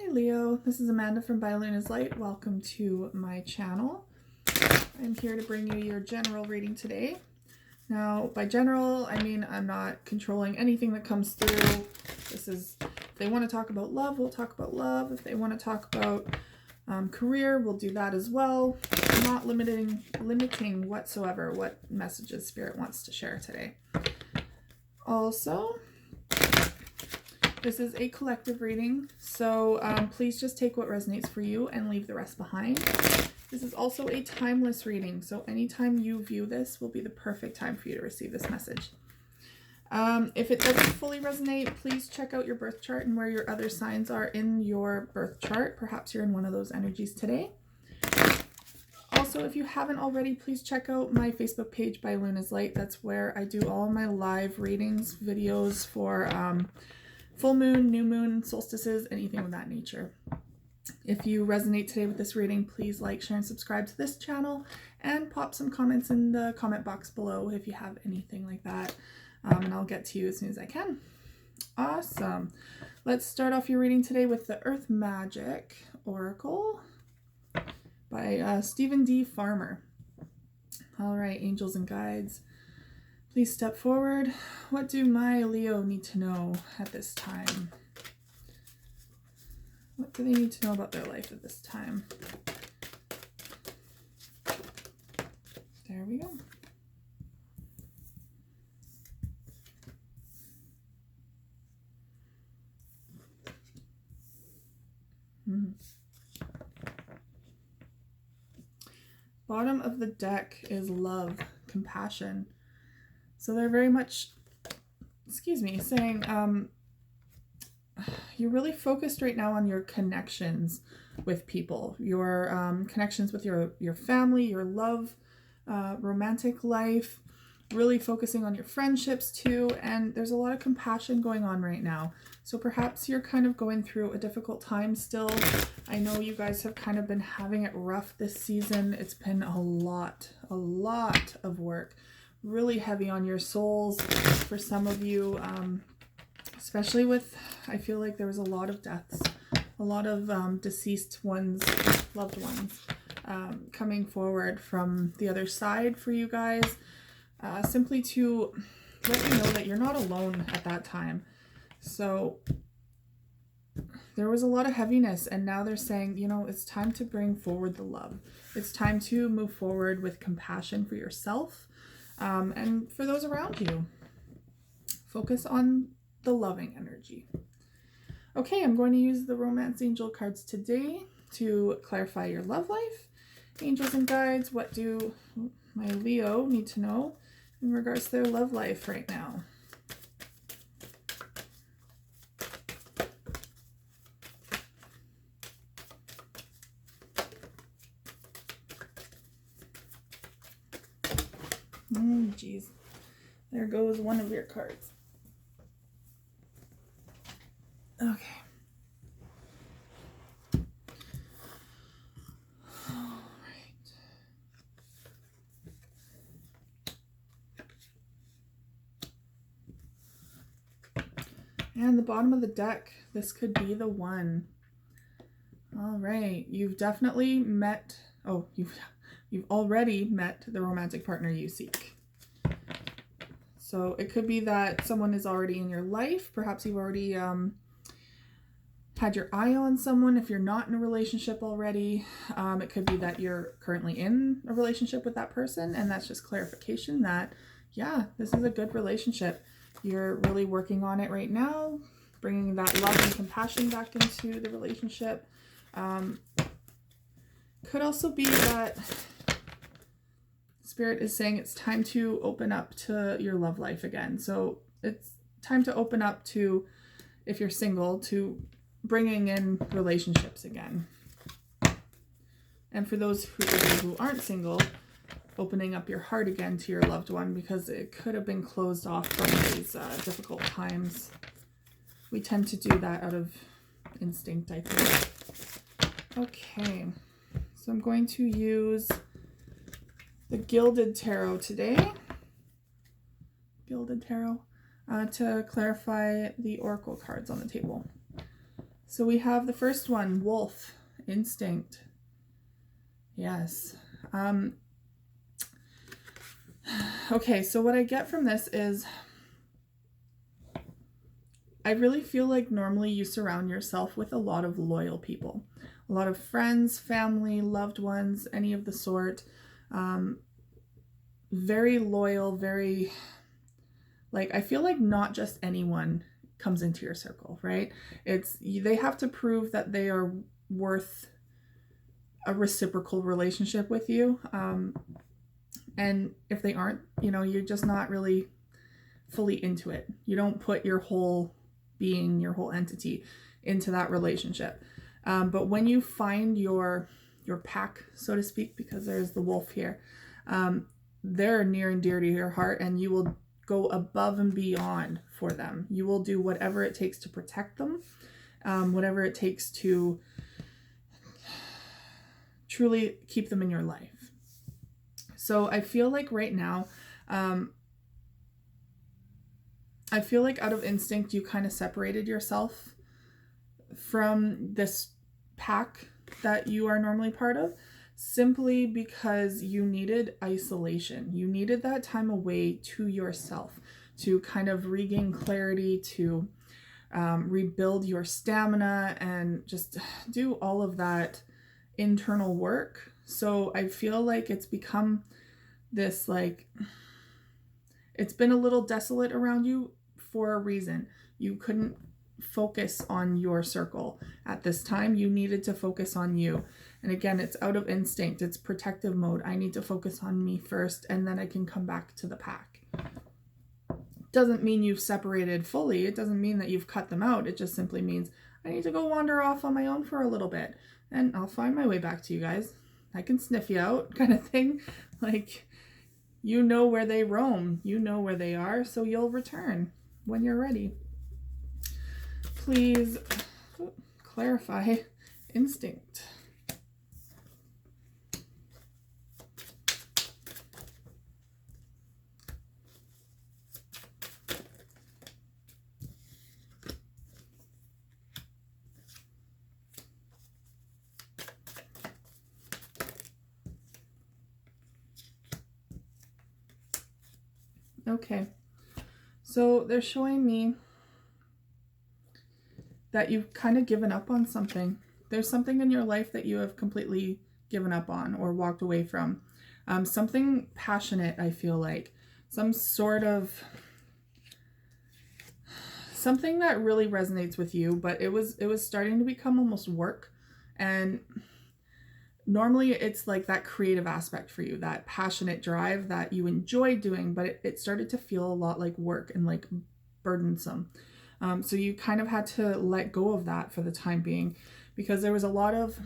Hi Leo, this is Amanda from By Luna's Light. Welcome to my channel. I'm here to bring you your general reading today. Now, by general, I mean I'm not controlling anything that comes through. This is, if they want to talk about love, we'll talk about love. If they want to talk about career, we'll do that as well. I'm not limiting whatsoever what messages Spirit wants to share today. Also, this is a collective reading, so please just take what resonates for you and leave the rest behind. This is also a timeless reading, so anytime you view this will be the perfect time for you to receive this message. If it doesn't fully resonate, please check out your birth chart and where your other signs are in your birth chart. Perhaps you're in one of those energies today. Also, if you haven't already, please check out my Facebook page, By Luna's Light. That's where I do all my live readings, videos for full moon, new moon, solstices, anything of that nature. If you resonate today with this reading, please like, share, and subscribe to this channel and pop some comments in the comment box below if you have anything like that. And I'll get to you as soon as I can. Awesome. Let's start off your reading today with the Earth Magic Oracle by Stephen D. Farmer. All right, angels and guides, please step forward. What do my Leo need to know at this time? What do they need to know about their life at this time? There we go. Bottom of the deck is love, compassion. So they're very much, saying you're really focused right now on your connections with people, your connections with your family, your love, romantic life, really focusing on your friendships too. And there's a lot of compassion going on right now. So perhaps you're kind of going through a difficult time still. I know you guys have kind of been having it rough this season. It's been a lot of work, really heavy on your souls for some of you, especially with, I feel like there was a lot of deaths, a lot of deceased ones, loved ones, coming forward from the other side for you guys, simply to let you know that you're not alone at that time. So there was a lot of heaviness, and now they're saying, you know, it's time to bring forward the love. It's time to move forward with compassion for yourself and for those around you. Focus on the loving energy. Okay, I'm going to use the Romance Angel cards today to clarify your love life. Angels and guides, what do my Leo need to know in regards to their love life right now? Oh, geez. There goes one of your cards. Okay. All right. And the bottom of the deck, this could be the one. All right. You've definitely met, you've already met the romantic partner you seek. So it could be that someone is already in your life. Perhaps you've already had your eye on someone. If you're not in a relationship already, it could be that you're currently in a relationship with that person, and that's just clarification that, yeah, this is a good relationship. You're really working on it right now, bringing that love and compassion back into the relationship. Could also be that Spirit is saying it's time to open up to your love life again. So it's time to open up to, if you're single, to bringing in relationships again. And for those who aren't single, opening up your heart again to your loved one, because it could have been closed off from these difficult times. We tend to do that out of instinct, I think. Okay, so I'm going to use the Gilded Tarot today. Gilded Tarot. To clarify the oracle cards on the table. So we have the first one, wolf, instinct. Yes. Okay, so what I get from this is I really feel like normally you surround yourself with a lot of loyal people, a lot of friends, family, loved ones, any of the sort. Very loyal, very, like, I feel like not just anyone comes into your circle, right? They have to prove that they are worth a reciprocal relationship with you. And if they aren't, you're just not really fully into it. You don't put your whole being, your whole entity into that relationship. But when you find your pack, so to speak, because there's the wolf here, they're near and dear to your heart, and you will go above and beyond for them. You will do whatever it takes to protect them, whatever it takes to truly keep them in your life. So I feel like right now, I feel like out of instinct, you kind of separated yourself from this pack that you are normally part of, simply because you needed isolation. You needed that time away to yourself to kind of regain clarity, to rebuild your stamina, and just do all of that internal work. So I feel like it's become this, like, it's been a little desolate around you for a reason. You couldn't focus on your circle at this time. You needed to focus on you. And again, it's out of instinct. It's protective mode. I need to focus on me first, and then I can come back to the pack. Doesn't mean you've separated fully. It doesn't mean that you've cut them out. It just simply means I need to go wander off on my own for a little bit, and I'll find my way back to you guys. I can sniff you out, kind of thing. Like, you know where they roam. You know where they are, so you'll return when you're ready. Please clarify instinct. Okay, so they're showing me that you've kind of given up on something. There's something in your life that you have completely given up on or walked away from. Something passionate, I feel like. Some sort of something that really resonates with you, but it was starting to become almost work. And normally it's like that creative aspect for you, that passionate drive that you enjoy doing, but it started to feel a lot like work and like burdensome. So you kind of had to let go of that for the time being, because there was a lot of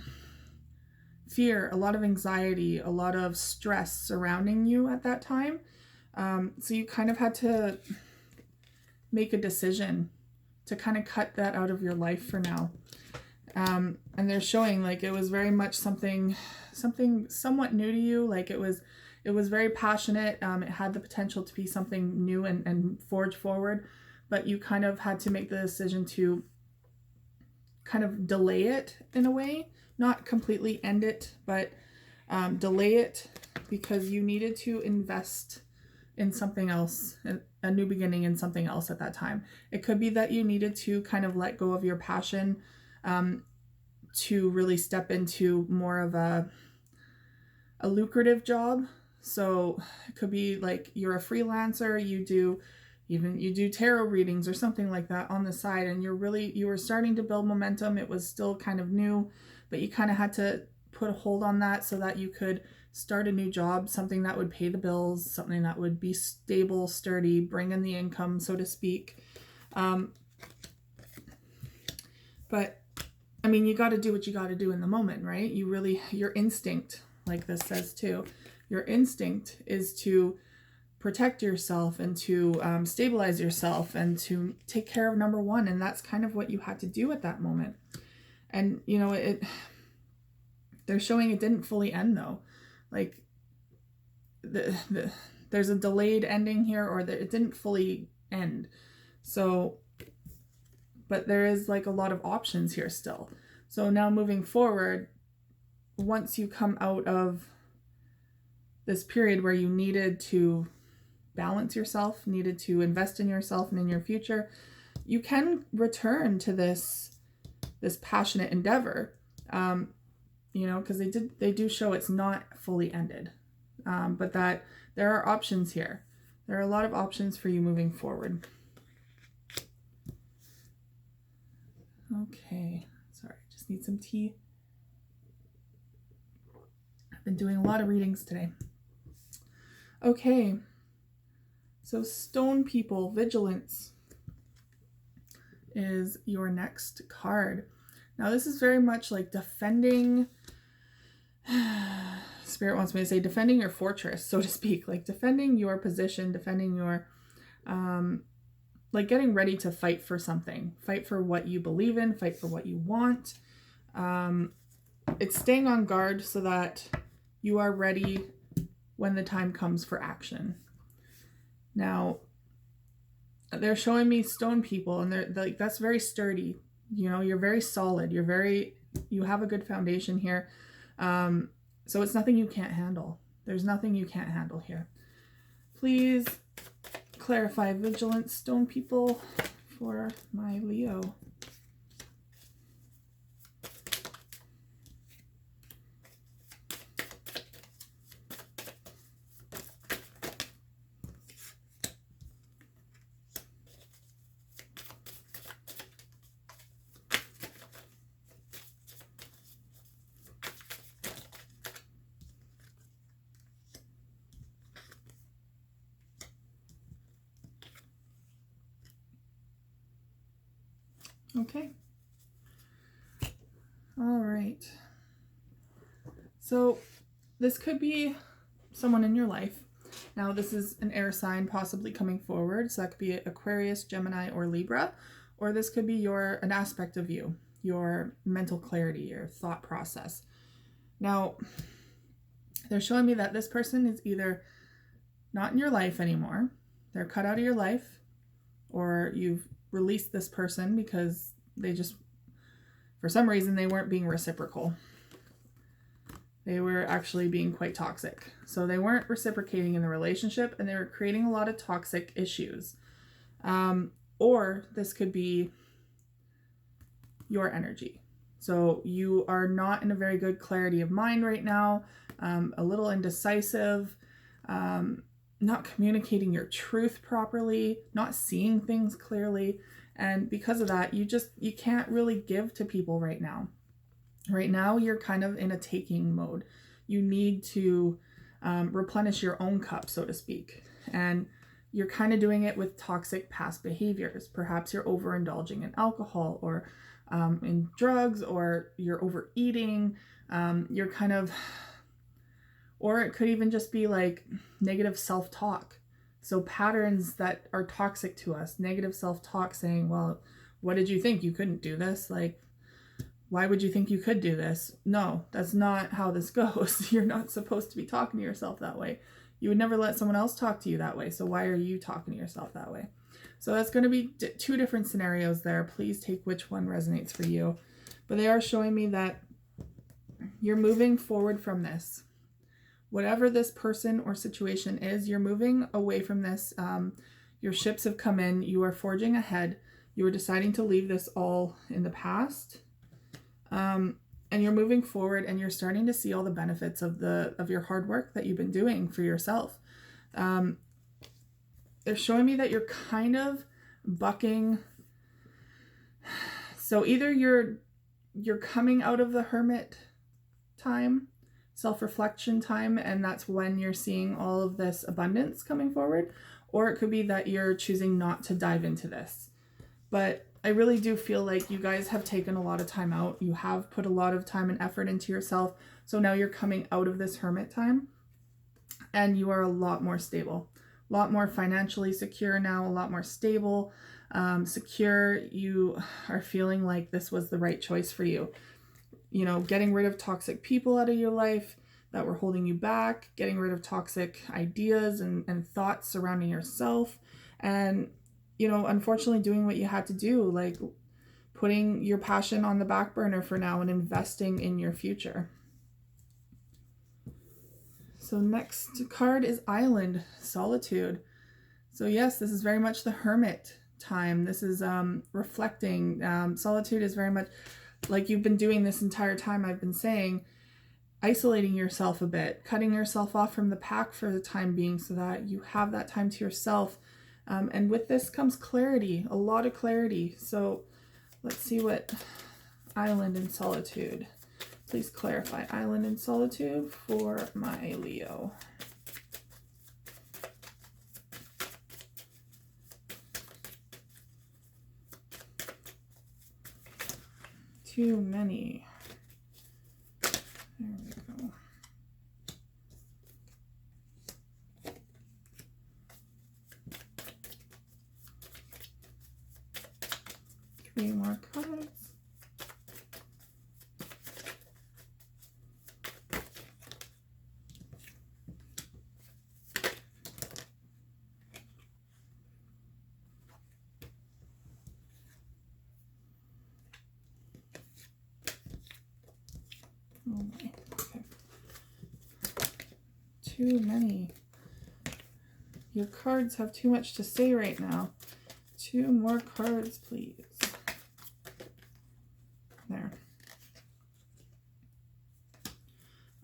fear, a lot of anxiety, a lot of stress surrounding you at that time. So you kind of had to make a decision to kind of cut that out of your life for now. And they're showing like it was very much something somewhat new to you. Like it was very passionate. It had the potential to be something new and forge forward, but you kind of had to make the decision to kind of delay it in a way, not completely end it, but delay it because you needed to invest in something else, a new beginning in something else at that time. It could be that you needed to kind of let go of your passion to really step into more of a lucrative job. So it could be like you're a freelancer, you do tarot readings or something like that on the side, and you were starting to build momentum. It was still kind of new, but you kind of had to put a hold on that so that you could start a new job, something that would pay the bills, something that would be stable, sturdy, bring in the income, so to speak. But I mean, you got to do what you got to do in the moment, right? Your instinct, like this says too, your instinct is to protect yourself and to stabilize yourself and to take care of number one. And that's kind of what you had to do at that moment. And, they're showing it didn't fully end though. Like there's a delayed ending here, or it didn't fully end. So, but there is like a lot of options here still. So now moving forward, once you come out of this period where you needed to balance yourself, needed to invest in yourself and in your future, you can return to this passionate endeavor, because they do show it's not fully ended, but that there are options here. There are a lot of options for you moving forward. Okay, sorry, just need some tea. I've been doing a lot of readings today. Okay, so stone people, vigilance is your next card. Now this is very much like defending, Spirit wants me to say defending your fortress, so to speak, like defending your position, defending your, like getting ready to fight for something, fight for what you believe in, fight for what you want. It's staying on guard so that you are ready when the time comes for action. Now, they're showing me stone people, and they're like, that's very sturdy. You're very solid. You have a good foundation here. So it's nothing you can't handle. There's nothing you can't handle here. Please clarify vigilance, stone people, for my Leo. Okay. All right. So this could be someone in your life. Now this is an air sign possibly coming forward. So that could be Aquarius, Gemini, or Libra. Or this could be an aspect of you, your mental clarity, your thought process. Now, they're showing me that this person is either not in your life anymore. They're cut out of your life, or you've released this person because they just, for some reason, they weren't being reciprocal. They were actually being quite toxic. So they weren't reciprocating in the relationship, and they were creating a lot of toxic issues. Or this could be your energy. So you are not in a very good clarity of mind right now, a little indecisive, not communicating your truth properly, not seeing things clearly. And because of that, you can't really give to people right now. Right now, you're kind of in a taking mode. You need to replenish your own cup, so to speak. And you're kind of doing it with toxic past behaviors. Perhaps you're overindulging in alcohol, or in drugs, or you're overeating. You're kind of, or it could even just be like negative self-talk. So patterns that are toxic to us, negative self-talk, saying, well, what did you think? You couldn't do this? Like, why would you think you could do this? No, that's not how this goes. You're not supposed to be talking to yourself that way. You would never let someone else talk to you that way. So why are you talking to yourself that way? So that's going to be two different scenarios there. Please take which one resonates for you. But they are showing me that you're moving forward from this. Whatever this person or situation is, you're moving away from this. Your ships have come in. You are forging ahead. You are deciding to leave this all in the past. And you're moving forward, and you're starting to see all the benefits of your hard work that you've been doing for yourself. They're showing me that you're kind of bucking. So either you're coming out of the hermit time, self-reflection time, and that's when you're seeing all of this abundance coming forward, or it could be that you're choosing not to dive into this. But I really do feel like you guys have taken a lot of time out. You have put a lot of time and effort into yourself. So now you're coming out of this hermit time, and you are a lot more stable, a lot more financially secure now, a lot more stable, secure. You are feeling like this was the right choice for you. Getting rid of toxic people out of your life that were holding you back, getting rid of toxic ideas and thoughts surrounding yourself. And, unfortunately doing what you had to do, like putting your passion on the back burner for now and investing in your future. So next card is Island, Solitude. So yes, this is very much the hermit time. This is reflecting. Solitude is very much like you've been doing this entire time. I've been saying, isolating yourself a bit, cutting yourself off from the pack for the time being so that you have that time to yourself. And with this comes clarity, a lot of clarity. So let's see what Island and Solitude. Please clarify Island and Solitude for my Leo. Too many. There we go. Three more cards. Oh my, okay. Too many. Your cards have too much to say right now. 2 more cards, please. There.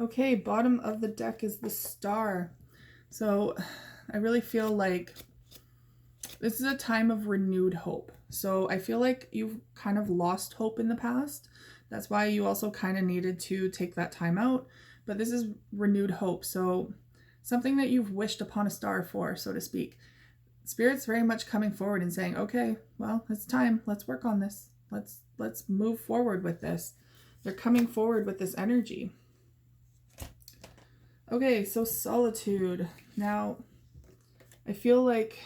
Okay, bottom of the deck is the Star. So I really feel like this is a time of renewed hope. So I feel like you've kind of lost hope in the past. That's why you also kind of needed to take that time out. But this is renewed hope. So something that you've wished upon a star for, so to speak. Spirit's very much coming forward and saying, okay, well, it's time. Let's work on this. Let's move forward with this. They're coming forward with this energy. Okay, so Solitude. Now, I feel like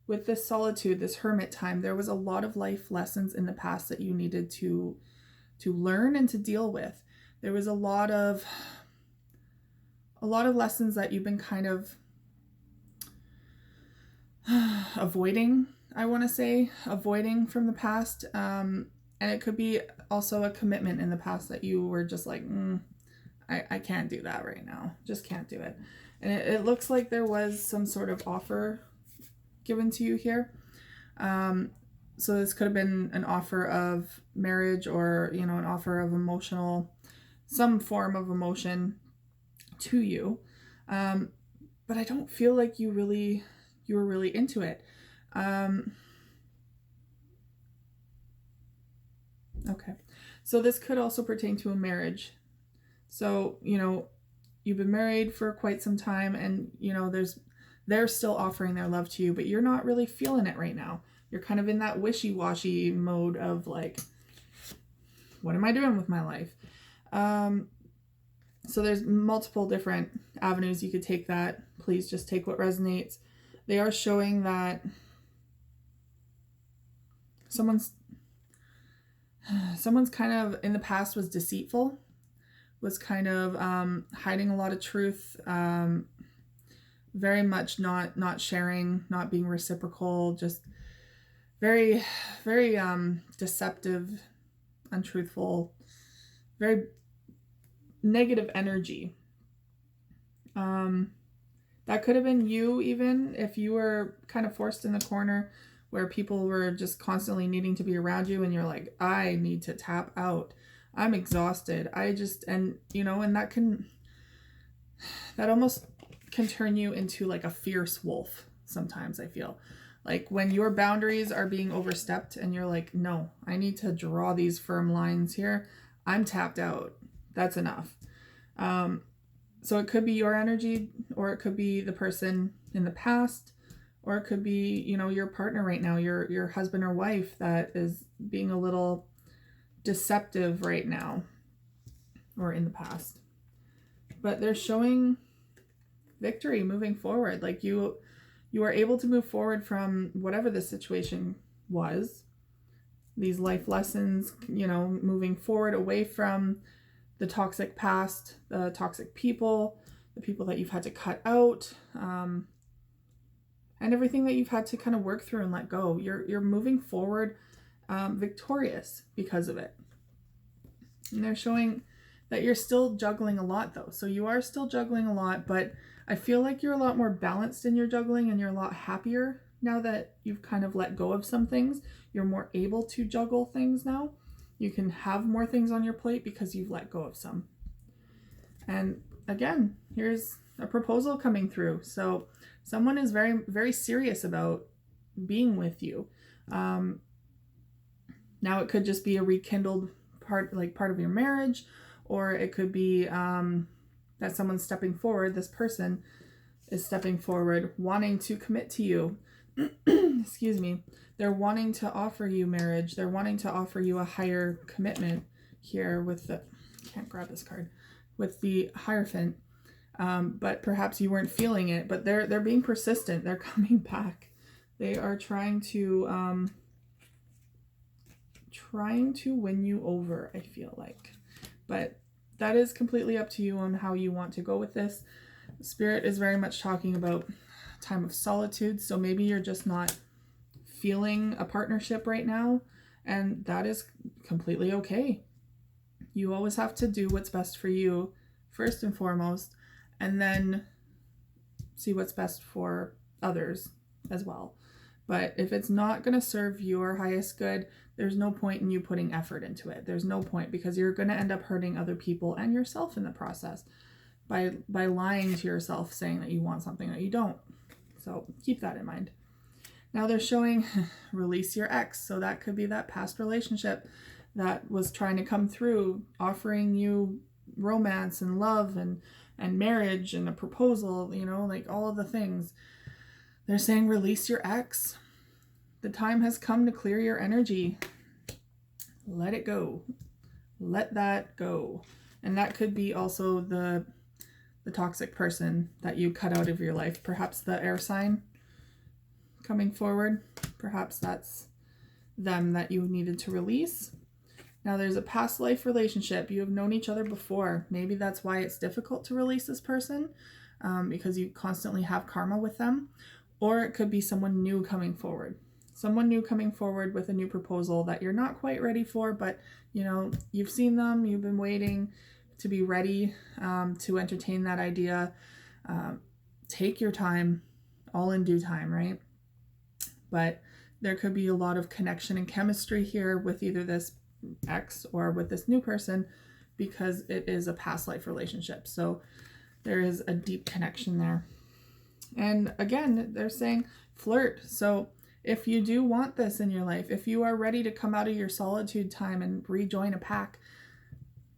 with this Solitude, this hermit time, there was a lot of life lessons in the past that you needed to learn and to deal with. There was a lot of lessons that you've been kind of avoiding, I want to say, avoiding from the past. And it could be also a commitment in the past that you were just like, I can't do that right now. Just can't do it. And it looks like there was some sort of offer given to you here. So this could have been an offer of marriage or, an offer of some form of emotion to you. But I don't feel like you were really into it. Okay. So this could also pertain to a marriage. So, you've been married for quite some time and, they're still offering their love to you, but you're not really feeling it right now. You're kind of in that wishy-washy mode of like, what am I doing with my life? So there's multiple different avenues you could take that. Please just take what resonates. They are showing that someone's kind of in the past was deceitful, was kind of hiding a lot of truth, very much not sharing, not being reciprocal, just very, very deceptive, untruthful, very negative energy. That could have been you, even if you were kind of forced in the corner where people were just constantly needing to be around you and you're like, I need to tap out. I'm exhausted. And that almost can turn you into like a fierce wolf sometimes, I feel. Like when your boundaries are being overstepped and you're like, no, I need to draw these firm lines here. I'm tapped out. That's enough. So it could be your energy, or it could be the person in the past, or it could be, your partner right now, your husband or wife that is being a little deceptive right now or in the past. But they're showing victory moving forward. Like you are able to move forward from whatever the situation was. These life lessons, moving forward away from the toxic past, the toxic people, the people that you've had to cut out, and everything that you've had to kind of work through and let go. You're moving forward victorious because of it. And they're showing that you're still juggling a lot though. So you are still juggling a lot, but I feel like you're a lot more balanced in your juggling and you're a lot happier now that you've kind of let go of some things. You're more able to juggle things now. You can have more things on your plate because you've let go of some. And again, here's a proposal coming through. So someone is very, very serious about being with you. Now it could just be a rekindled part of your marriage, or it could be that someone's stepping forward. This person is stepping forward, wanting to commit to you. Excuse me. They're wanting to offer you marriage. They're wanting to offer you a higher commitment here with the, can't grab this card, with the Hierophant. But perhaps you weren't feeling it, but they're being persistent. They're coming back. They are trying to win you over, I feel like. But that is completely up to you on how you want to go with this. Spirit is very much talking about time of solitude. So maybe you're just not feeling a partnership right now, and that is completely okay. You always have to do what's best for you first and foremost, and then see what's best for others as well. But if it's not going to serve your highest good, there's no point in you putting effort into it. There's no point, because you're going to end up hurting other people and yourself in the process by lying to yourself, saying that you want something that you don't. So keep that in mind. Now they're showing release your ex. So that could be that past relationship that was trying to come through, offering you romance and love and marriage and a proposal, you know, like all of the things. They're saying release your ex. The time has come to clear your energy. Let it go. Let that go. And that could be also the toxic person that you cut out of your life. Perhaps the air sign coming forward. Perhaps that's them that you needed to release. Now there's a past life relationship. You have known each other before. Maybe that's why it's difficult to release this person, because you constantly have karma with them. Or it could be someone new coming forward. Someone new coming forward with a new proposal that you're not quite ready for, but you know, you've seen them, you've been waiting to be ready to entertain that idea. Take your time, all in due time, right? But there could be a lot of connection and chemistry here with either this ex or with this new person, because it is a past life relationship. So there is a deep connection there. And again, they're saying flirt. So if you do want this in your life, if you are ready to come out of your solitude time and rejoin a pack,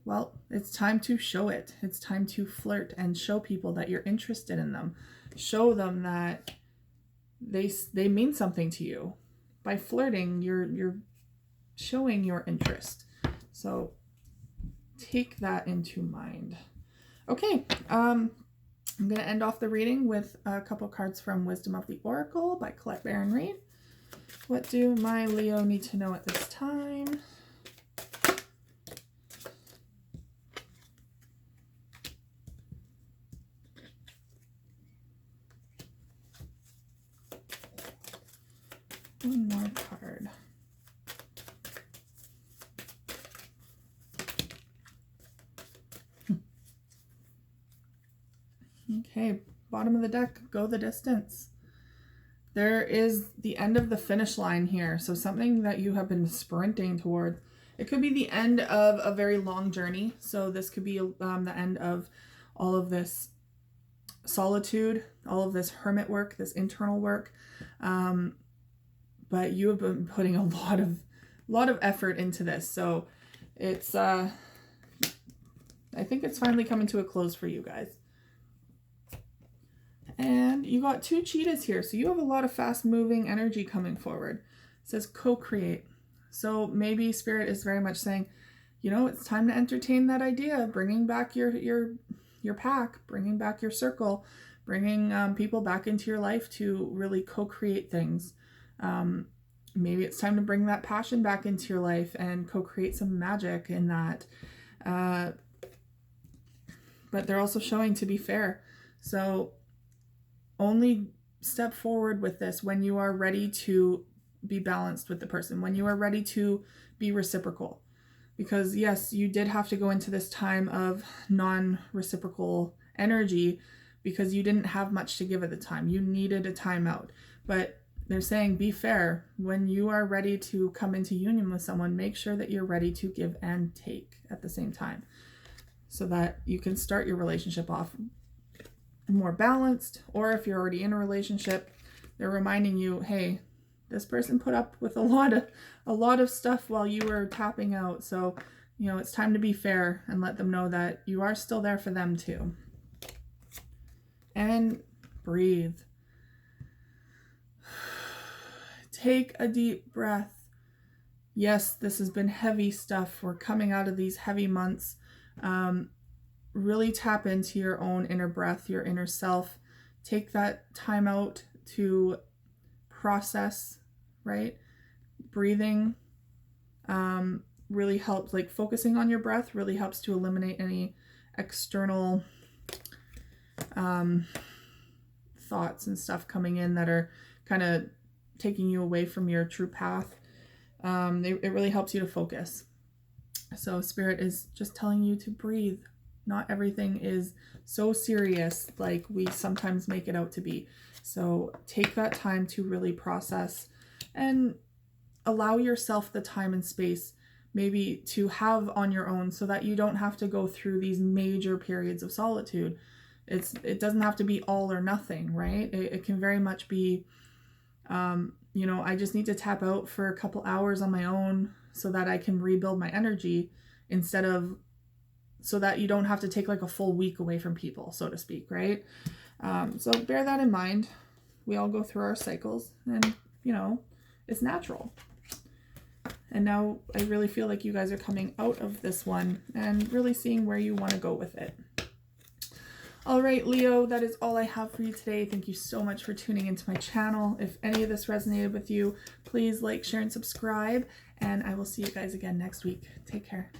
well, it's time to show it. It's time to flirt and show people that you're interested in them. Show them that they mean something to you. By flirting, you're showing your interest. So take that into mind. Okay, I'm going to end off the reading with a couple cards from Wisdom of the Oracle by Colette Baron Reid. What do my Leo need to know at this time? One more card. Okay, bottom of the deck, go the distance. There is the end of the finish line here. So something that you have been sprinting towards. It could be the end of a very long journey. So this could be the end of all of this solitude, all of this hermit work, this internal work. But you have been putting a lot of effort into this. So it's, I think it's finally coming to a close for you guys. And you got two cheetahs here. So you have a lot of fast moving energy coming forward. It says co-create. So maybe Spirit is very much saying, you know, it's time to entertain that idea of bringing back your pack, bringing back your circle, bringing people back into your life to really co-create things. Maybe it's time to bring that passion back into your life and co-create some magic in that. But they're also showing to be fair. So only step forward with this when you are ready to be balanced with the person, when you are ready to be reciprocal. Because yes, you did have to go into this time of non-reciprocal energy because you didn't have much to give at the time. You needed a timeout. But they're saying be fair. When you are ready to come into union with someone, make sure that you're ready to give and take at the same time, so that you can start your relationship off more balanced. Or if you're already in a relationship, they're reminding you, hey, this person put up with a lot of stuff while you were tapping out. So, you know, it's time to be fair and let them know that you are still there for them too. And breathe. Take a deep breath. Yes, this has been heavy stuff. We're coming out of these heavy months. Really tap into your own inner breath, your inner self. Take that time out to process, right? Breathing really helps, like focusing on your breath really helps to eliminate any external thoughts and stuff coming in that are kind of taking you away from your true path. It really helps you to focus. So Spirit is just telling you to breathe. Not everything is so serious like we sometimes make it out to be. So take that time to really process and allow yourself the time and space maybe to have on your own, so that you don't have to go through these major periods of solitude. It doesn't have to be all or nothing, right? It can very much be, you know, I just need to tap out for a couple hours on my own so that I can rebuild my energy, instead of so that you don't have to take like a full week away from people, so to speak, right? So bear that in mind. We all go through our cycles, and, you know, it's natural. And now I really feel like you guys are coming out of this one and really seeing where you want to go with it. All right, Leo, that is all I have for you today. Thank you so much for tuning into my channel. If any of this resonated with you, please like, share, and subscribe. And I will see you guys again next week. Take care.